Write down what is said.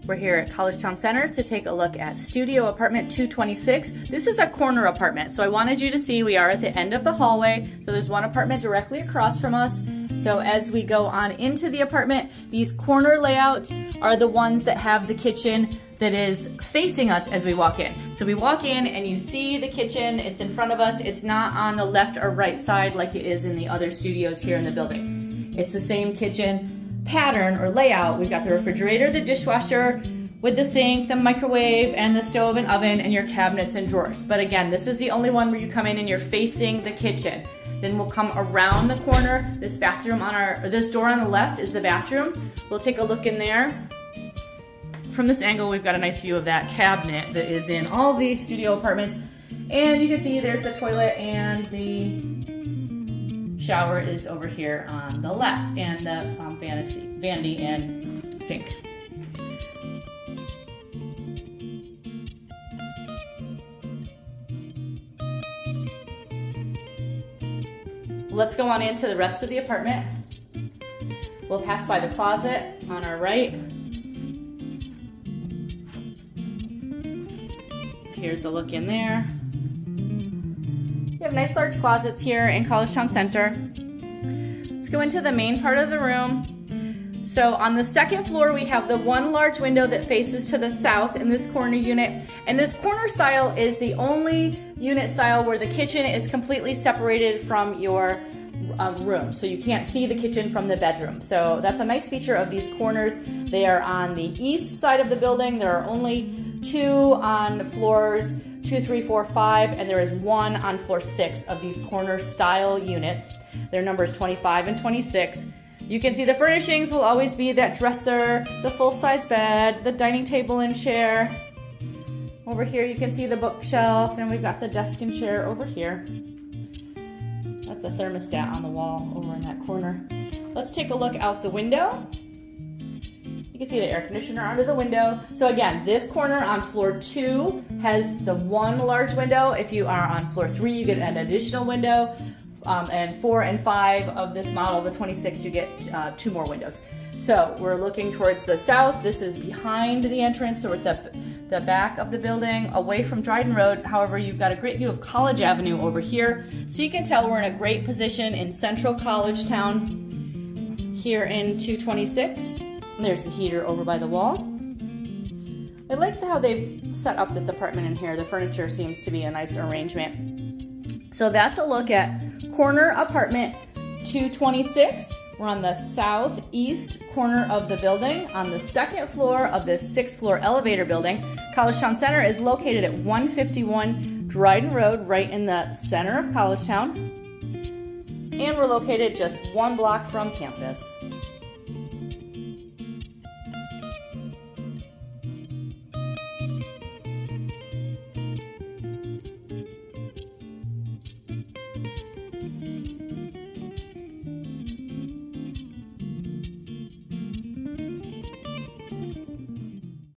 We're here at Collegetown Center to take a look at studio apartment 226. This is a corner apartment, so I wanted you to see we are at the end of the hallway. So there's one apartment directly across from us. So as we go on into the apartment, these corner layouts are the ones that have the kitchen that is facing us as we walk in. So we walk in and you see the kitchen, it's in front of us. It's not on the left or right side like it is in the other studios here in the building. It's the same kitchen pattern or layout. We've got the refrigerator, the dishwasher with the sink, the microwave, and the stove and oven, and your cabinets and drawers. But again, this is the only one where you come in and you're facing the kitchen. Then we'll come around the corner. This bathroom this door on the left is the bathroom. We'll take a look in there. From this angle, we've got a nice view of that cabinet that is in all the studio apartments. And you can see there's the toilet, and the shower is over here on the left, and the vanity and sink. Let's go on into the rest of the apartment. We'll pass by the closet on our right. So here's a look in there. We have nice large closets here in Collegetown Center. Let's go into the main part of the room. So on the second floor, we have the one large window that faces to the south in this corner unit. And this corner style is the only unit style where the kitchen is completely separated from your room. So you can't see the kitchen from the bedroom. So that's a nice feature of these corners. They are on the east side of the building. There are only 2 on floors 2, 3, 4, 5, and there is 1 on floor 6 of these corner style units. Their numbers 25 and 26. You can see the furnishings will always be that dresser, the full-size bed, the dining table and chair. Over here you can see the bookshelf, and we've got the desk and chair over here. That's a thermostat on the wall over in that corner. Let's take a look out the window. You can see the air conditioner under the window. So again, this corner on floor 2 has the one large window. If you are on floor 3, you get an additional window. And 4 and 5 of this model, the 26, you get 2 more windows. So we're looking towards the south. This is behind the entrance, so we're at the back of the building, away from Dryden Road. However, you've got a great view of College Avenue over here. So you can tell we're in a great position in central Collegetown here in 226. And there's the heater over by the wall. I like how they've set up this apartment in here. The furniture seems to be a nice arrangement. So that's a look at corner apartment 226. We're on the southeast corner of the building, on the second floor of this 6th floor elevator building. Collegetown Center is located at 151 Dryden Road, right in the center of Collegetown. And we're located just 1 block from campus.